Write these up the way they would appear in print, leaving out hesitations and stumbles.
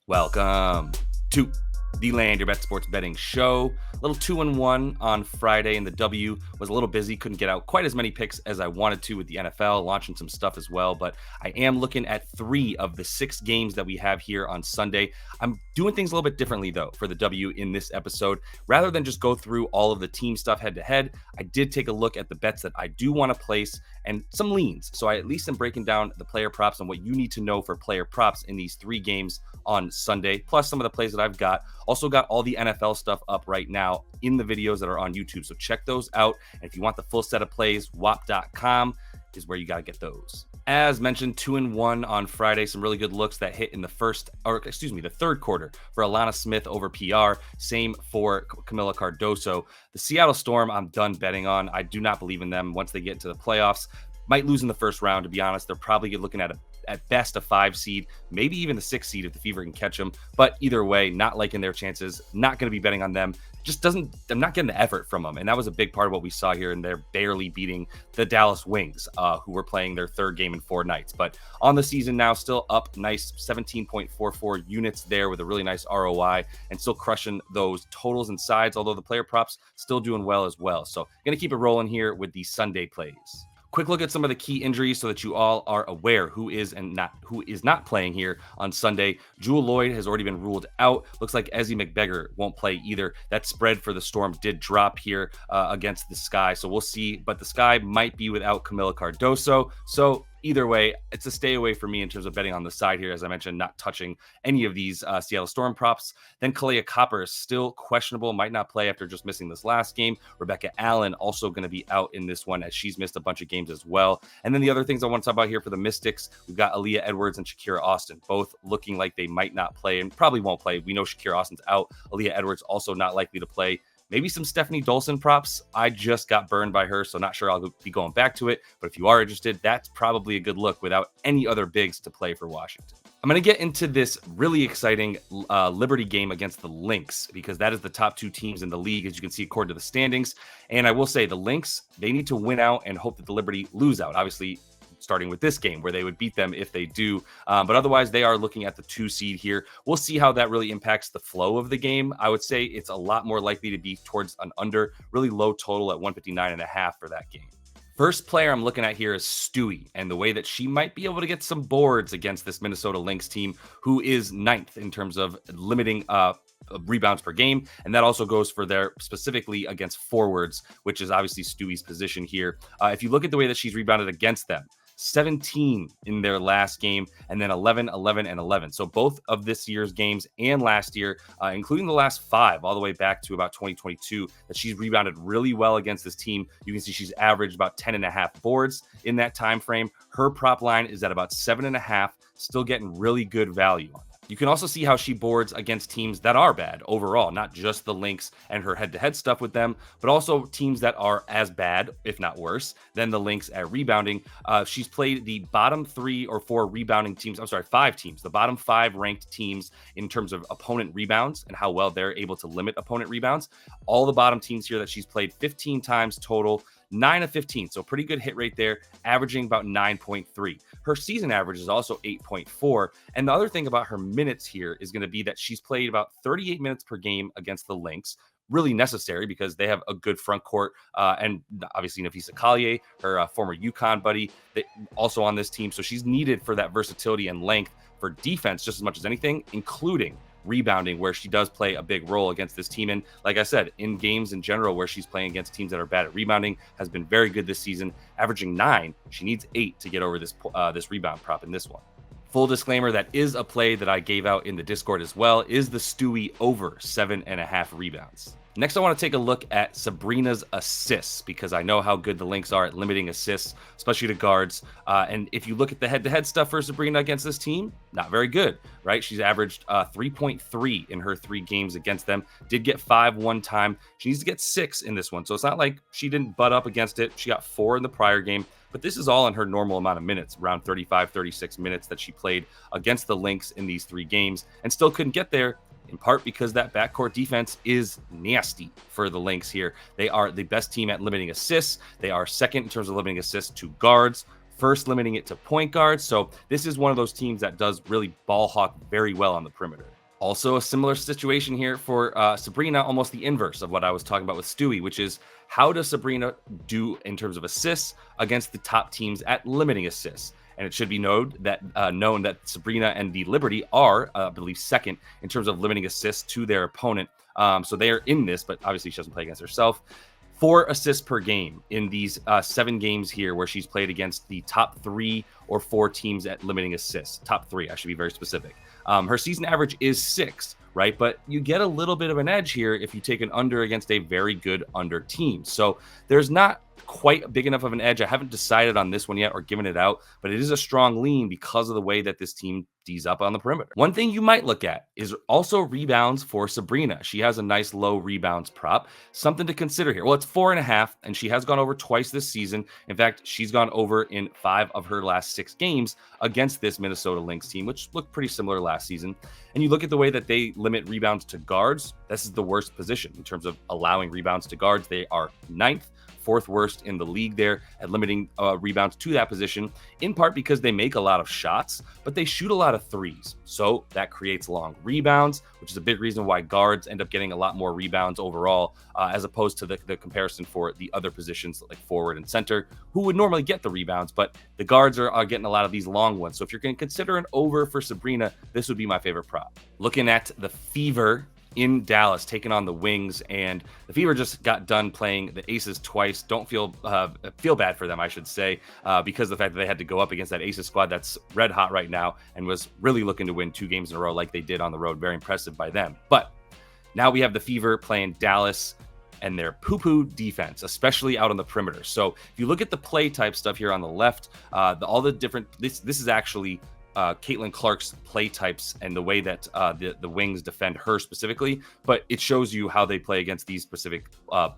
Welcome to the Land Your Bet Sports Betting Show. A little 2-1 on Friday, and the W was a little busy. Couldn't get out quite as many picks as I wanted to with the NFL, launching some stuff as well. But I am looking at 3 of the 6 games that we have here on Sunday. I'm doing things a little bit differently, though, for the W in this episode. Rather than just go through all of the team stuff head-to-head, I did take a look at the bets that I do want to place and some leans. So I at least am breaking down the player props and what you need to know for player props in these 3 games on Sunday, plus some of the plays that I've got. Also got all the NFL stuff up right now in the videos that are on YouTube. So check those out. And if you want the full set of plays, wap.com is where you got to get those. As mentioned, 2-1 on Friday. Some really good looks that hit in the third quarter for Alana Smith over PR. Same for Camila Cardoso. The Seattle Storm, I'm done betting on. I do not believe in them once they get into the playoffs. Might lose in the first round, to be honest. They're probably looking at at best a 5 seed, maybe even the 6 seed if the Fever can catch them. But either way, not liking their chances. Not going to be betting on them. I'm not getting the effort from them. And that was a big part of what we saw here. And they're barely beating the Dallas Wings, who were playing their 3rd game in 4 nights. But on the season now, still up nice 17.44 units there with a really nice ROI and still crushing those totals and sides, although the player props still doing well as well. So going to keep it rolling here with the Sunday plays. Quick look at some of the key injuries so that you all are aware who is not playing here on Sunday. Jewel Lloyd has already been ruled out. Looks like Ezzy McBeggar won't play either. That spread for the Storm did drop here against the Sky, so we'll see. But the Sky might be without Camila Cardoso, so either way, it's a stay away for me in terms of betting on the side here. As I mentioned, not touching any of these Seattle Storm props. Then Kalea Copper is still questionable, might not play after just missing this last game. Rebecca Allen also going to be out in this one as she's missed a bunch of games as well. And then the other things I want to talk about here for the Mystics, we've got Aaliyah Edwards and Shakira Austin, both looking like they might not play and probably won't play. We know Shakira Austin's out. Aaliyah Edwards also not likely to play. Maybe some Stephanie Dolson props. I just got burned by her, so not sure I'll be going back to it. But if you are interested, that's probably a good look without any other bigs to play for Washington. I'm going to get into this really exciting Liberty game against the Lynx because that is the top 2 teams in the league, as you can see, according to the standings. And I will say the Lynx, they need to win out and hope that the Liberty lose out. Obviously, starting with this game where they would beat them if they do. But otherwise, they are looking at the 2 seed here. We'll see how that really impacts the flow of the game. I would say it's a lot more likely to be towards an under, really low total at 159.5 for that game. First player I'm looking at here is Stewie, and the way that she might be able to get some boards against this Minnesota Lynx team, who is 9th in terms of limiting rebounds per game. And that also goes for their specifically against forwards, which is obviously Stewie's position here. If you look at the way that she's rebounded against them, 17 in their last game, and then 11, 11, and 11. So both of this year's games and last year, including the last 5, all the way back to about 2022, that she's rebounded really well against this team. You can see she's averaged about 10.5 boards in that time frame. Her prop line is at about 7.5, still getting really good value on that. You can also see how she boards against teams that are bad overall, not just the Lynx and her head-to-head stuff with them, but also teams that are as bad, if not worse, than the Lynx at rebounding. She's played the bottom 3 or 4 rebounding teams. 5 teams, the bottom 5 ranked teams in terms of opponent rebounds and how well they're able to limit opponent rebounds. All the bottom teams here that she's played 15 times total, 9 of 15, so pretty good hit rate there, averaging about 9.3. Her season average is also 8.4. And the other thing about her minutes here is going to be that she's played about 38 minutes per game against the Lynx. Really necessary because they have a good front court. And obviously Nafisa Collier, her former UConn buddy, also on this team. So she's needed for that versatility and length for defense just as much as anything, including rebounding, where she does play a big role against this team. And like I said, in games in general where she's playing against teams that are bad at rebounding, has been very good this season, averaging 9. She needs 8 to get over this rebound prop in this one. Full disclaimer, that is a play that I gave out in the Discord as well, is the Stewie over 7.5 rebounds. Next, I want to take a look at Sabrina's assists because I know how good the Lynx are at limiting assists, especially to guards. And if you look at the head-to-head stuff for Sabrina against this team, not very good, right? She's averaged 3.3 in her 3 games against them. Did get 5 one time. She needs to get 6 in this one. So it's not like she didn't butt up against it. She got 4 in the prior game. But this is all in her normal amount of minutes, around 35, 36 minutes that she played against the Lynx in these 3 games and still couldn't get there, in part because that backcourt defense is nasty for the Lynx here. They are the best team at limiting assists. They are second in terms of limiting assists to guards, first limiting it to point guards. So this is one of those teams that does really ball hawk very well on the perimeter. Also, a similar situation here for Sabrina, almost the inverse of what I was talking about with Stewie, which is how does Sabrina do in terms of assists against the top teams at limiting assists? And it should be known that Sabrina and the Liberty are, I believe, second in terms of limiting assists to their opponent. So they are in this, but obviously she doesn't play against herself. 4 assists per game in these 7 games here where she's played against the top 3 or 4 teams at limiting assists. Top 3, I should be very specific. Her season average is 6, right? But you get a little bit of an edge here if you take an under against a very good under team. So there's not quite big enough of an edge. I haven't decided on this one yet or given it out, but it is a strong lean because of the way that this team D's up on the perimeter. One thing you might look at is also rebounds for Sabrina. She has a nice low rebounds prop. Something to consider here. Well, it's 4.5, and she has gone over twice this season. In fact, she's gone over in 5 of her last 6 games against this Minnesota Lynx team, which looked pretty similar last season. And you look at the way that they limit rebounds to guards. This is the worst position in terms of allowing rebounds to guards. They are 9th. 4th worst in the league there at limiting rebounds to that position, in part because they make a lot of shots, but they shoot a lot of threes. So that creates long rebounds, which is a big reason why guards end up getting a lot more rebounds overall, as opposed to the comparison for the other positions like forward and center, who would normally get the rebounds, but the guards are getting a lot of these long ones. So if you're going to consider an over for Sabrina, this would be my favorite prop. Looking at the Fever in Dallas, taking on the Wings, and the Fever just got done playing the Aces twice. Don't feel bad for them, I should say, because of the fact that they had to go up against that Aces squad that's red hot right now and was really looking to win 2 games in a row like they did on the road. Very impressive by them. But now we have the Fever playing Dallas and their poo-poo defense, especially out on the perimeter. So if you look at the play type stuff here on the left, all the different, this is actually Caitlin Clark's play types and the way that the Wings defend her specifically, but it shows you how they play against these specific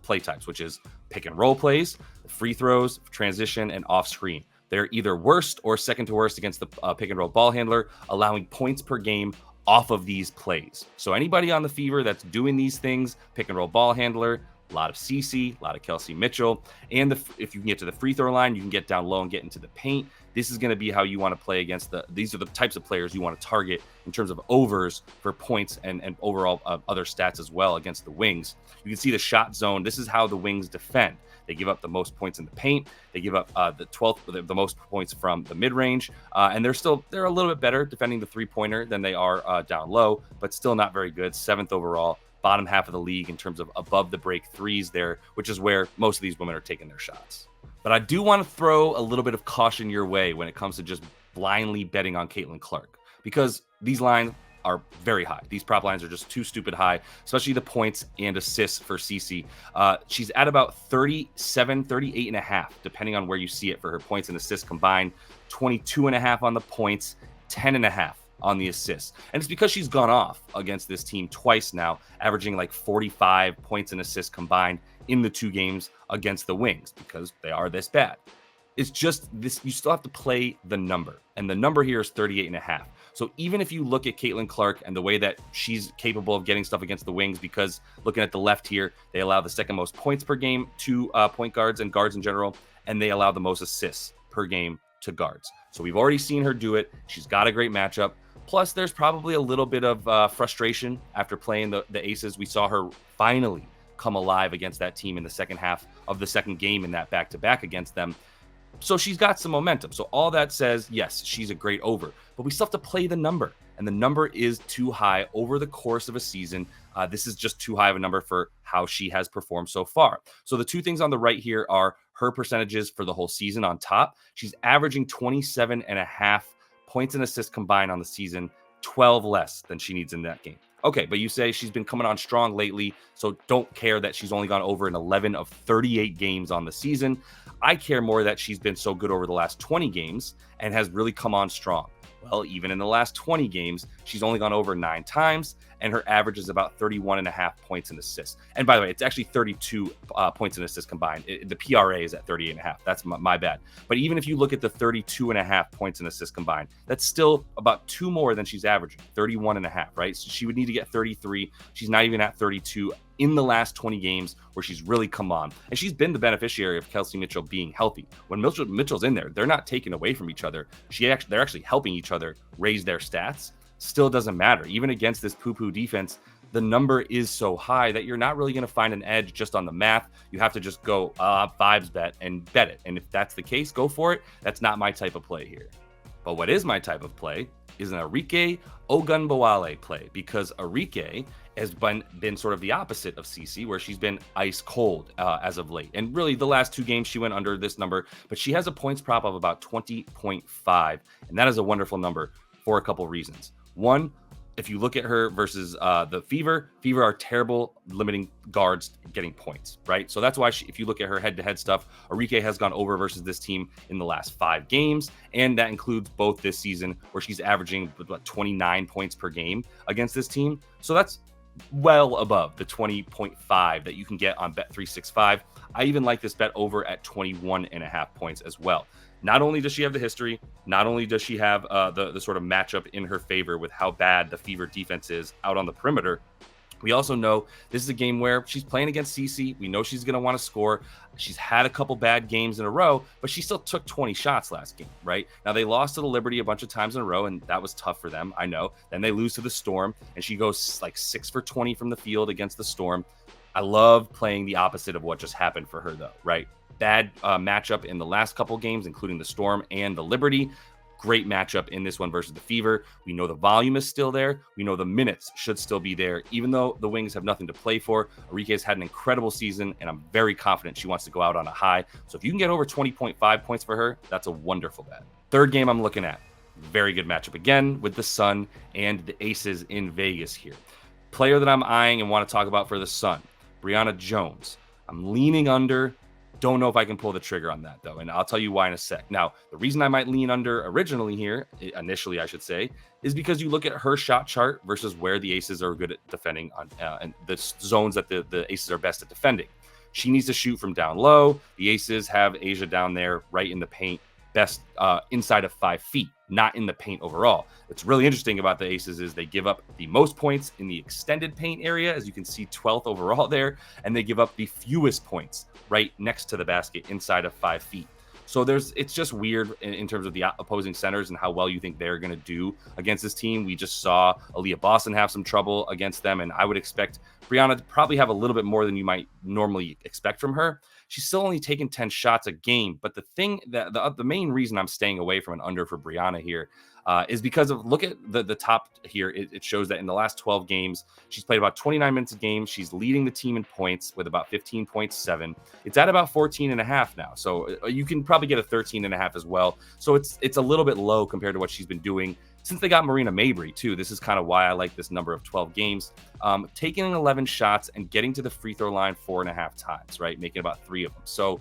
play types, which is pick and roll plays, free throws, transition, and off screen. They're either worst or second to worst against the pick and roll ball handler, allowing points per game off of these plays. So anybody on the Fever that's doing these things, pick and roll ball handler, a lot of CC, a lot of Kelsey Mitchell, and if you can get to the free throw line, you can get down low and get into the paint. This is going to be how you want to play against these are the types of players you want to target in terms of overs for points and overall other stats as well against the Wings. You can see the shot zone. This is how the Wings defend. They give up the most points in the paint. They give up the most points from the mid-range, and they're a little bit better defending the three-pointer than they are down low, but still not very good. 7th overall. Bottom half of the league in terms of above the break threes there, which is where most of these women are taking their shots. But I do want to throw a little bit of caution your way when it comes to just blindly betting on Caitlin Clark, because these lines are very high. These prop lines are just too stupid high, especially the points and assists for CC. She's at about 37, 38 and a half, depending on where you see it for her points and assists combined, 22 and a half on the points, 10 and a half on the assists. And it's because she's gone off against this team twice now, averaging like 45 points and assists combined in the 2 games against the Wings, because they are this bad. It's just this, you still have to play the number, and the number here is 38 and a half. So even if you look at Caitlin Clark and the way that she's capable of getting stuff against the Wings, because looking at the left here, they allow the second most points per game to point guards and guards in general, and they allow the most assists per game to guards. So we've already seen her do it. She's got a great matchup. Plus, there's probably a little bit of frustration after playing the Aces. We saw her finally come alive against that team in the second half of the second game in that back-to-back against them. So she's got some momentum. So all that says, yes, she's a great over. But we still have to play the number. And the number is too high over the course of a season. This is just too high of a number for how she has performed so far. So the 2 things on the right here are her percentages for the whole season on top. She's averaging 27 and a half points and assists combined on the season, 12 less than she needs in that game. Okay, but you say she's been coming on strong lately, so don't care that she's only gone over in 11 of 38 games on the season. I care more that she's been so good over the last 20 games and has really come on strong. Well, even in the last 20 games, she's only gone over 9 times, and her average is about 31 and a half points and assists. And by the way, it's actually 32 points and assists combined. The PRA is at 38 and a half. That's my bad. But even if you look at the 32 and a half points and assists combined, that's still about 2 more than she's averaging, 31 and a half, right? So she would need to get 33. She's not even at 32 in the last 20 games where she's really come on. And she's been the beneficiary of Kelsey Mitchell being healthy. When Mitchell's in there, they're not taking away from each other. They're actually helping each other raise their stats. still doesn't matter. Even against this poo-poo defense, the number is so high that you're not really going to find an edge just on the math. You have to just go vibes bet and bet it. And if that's the case, go for it. That's not my type of play here. But what is my type of play is an Arike Ogunbowale play, because Arike has been sort of the opposite of CC, where she's been ice cold as of late. And really, the last 2 games, she went under this number, but she has a points prop of about 20.5. And that is a wonderful number for a couple reasons. One, if you look at her versus the Fever are terrible limiting guards getting points, right? So that's why if you look at her head-to-head stuff, Arike has gone over versus this team in the last 5 games, and that includes both this season, where she's averaging 29 points per game against this team. So that's well above the 20.5 that you can get on Bet365. I even like this bet over at 21.5 points as well. Not only does she have the history, not only does she have the sort of matchup in her favor with how bad the Fever defense is out on the perimeter, we also know this is a game where she's playing against CC. We know she's going to want to score. She's had a couple bad games in a row, but she still took 20 shots last game, right? Now, they lost to the Liberty a bunch of times in a row, and that was tough for them, I know. Then they lose to the Storm, and she goes like 6 for 20 from the field against the Storm. I love playing the opposite of what just happened for her, though, right? Bad matchup in the last couple games, including the Storm and the Liberty. Great matchup in this one versus the Fever. We know the volume is still there. We know the minutes should still be there. Even though the Wings have nothing to play for, Arike has had an incredible season, and I'm very confident she wants to go out on a high. So if you can get over 20.5 points for her, that's a wonderful bet. Third game I'm looking at. Very good matchup again with the Sun and the Aces in Vegas here. Player that I'm eyeing and want to talk about for the Sun, Brianna Jones. I'm leaning under. Don't know if I can pull the trigger on that, though, and I'll tell you why in a sec. Now, the reason I might lean under initially, I should say, is because you look at her shot chart versus where the Aces are good at defending on and the zones that the Aces are best at defending. She needs to shoot from down low. The Aces have Asia down there right in the paint, best inside of 5 feet, not in the paint overall. What's really interesting about the Aces is they give up the most points in the extended paint area, as you can see, 12th overall there, and they give up the fewest points right next to the basket inside of 5 feet. So it's just weird in terms of the opposing centers and how well you think they're going to do against this team. We just saw Aaliyah Boston have some trouble against them, and I would expect Brianna to probably have a little bit more than you might normally expect from her. She's still only taking 10 shots a game, but the thing that the main reason I'm staying away from an under for Brianna here is because of, look at the top here. It shows that in the last 12 games, she's played about 29 minutes a game. She's leading the team in points with about 15.7. It's at about 14.5 now. So you can probably get a 13.5 as well. So it's a little bit low compared to what she's been doing since they got Marina Mabry too. This is kind of why I like this number of 12 games. Taking 11 shots and getting to the free throw line 4.5 times, right? Making about 3 of them. So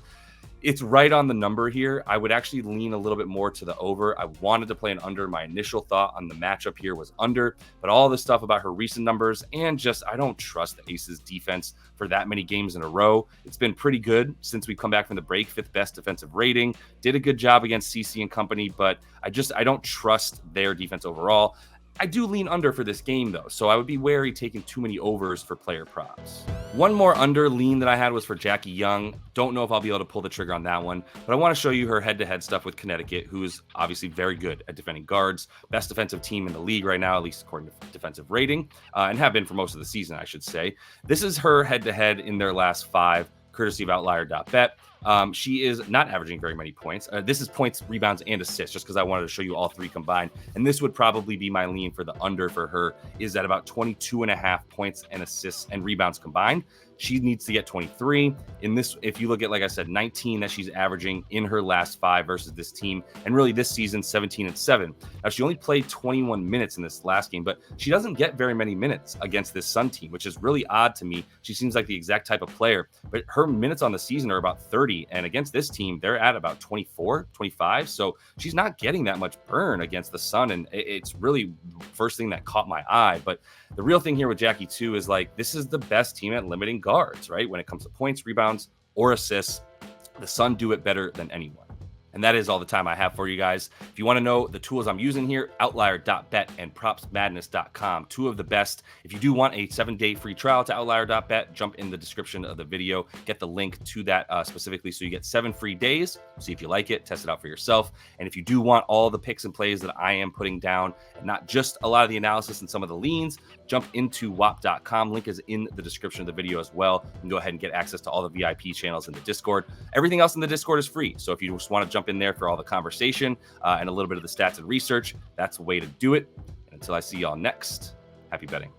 it's right on the number here. I would actually lean a little bit more to the over. I wanted to play an under. My initial thought on the matchup here was under, but all this stuff about her recent numbers and just I don't trust the Aces defense for that many games in a row. It's been pretty good since we come back from the break, 5th best defensive rating. Did a good job against CC and company, but I don't trust their defense overall. I do lean under for this game, though, so I would be wary taking too many overs for player props. One more under lean that I had was for Jackie Young. Don't know if I'll be able to pull the trigger on that one, but I want to show you her head-to-head stuff with Connecticut, who is obviously very good at defending guards. Best defensive team in the league right now, at least according to defensive rating, and have been for most of the season, I should say. This is her head-to-head in their last 5, courtesy of Outlier.bet. She is not averaging very many points. This is points, rebounds, and assists, just because I wanted to show you all 3 combined. And this would probably be my lean for the under for her, is at about 22.5 points and assists and rebounds combined. She needs to get 23. In this, if you look at, like I said, 19 that she's averaging in her last 5 versus this team, and really this season, 17 and 7. Now, she only played 21 minutes in this last game, but she doesn't get very many minutes against this Sun team, which is really odd to me. She seems like the exact type of player, but her minutes on the season are about 30, and against this team, they're at about 24, 25, so she's not getting that much burn against the Sun, and it's really the first thing that caught my eye. But the real thing here with Jackie, too, is like this is the best team at limiting guards, right? When it comes to points, rebounds, or assists, the Sun do it better than anyone. And that is all the time I have for you guys. If you want to know the tools I'm using here, outlier.bet and propsmadness.com, two of the best. If you do want a 7-day free trial to outlier.bet, jump in the description of the video, get the link to that specifically so you get 7 free days. See if you like it, test it out for yourself. And if you do want all the picks and plays that I am putting down and not just a lot of the analysis and some of the leans, jump into wap.com. Link is in the description of the video as well. You can go ahead and get access to all the VIP channels in the Discord. Everything else in the Discord is free. So if you just want to jump in there for all the conversation and a little bit of the stats and research, that's the way to do it. And until I see y'all next, happy betting.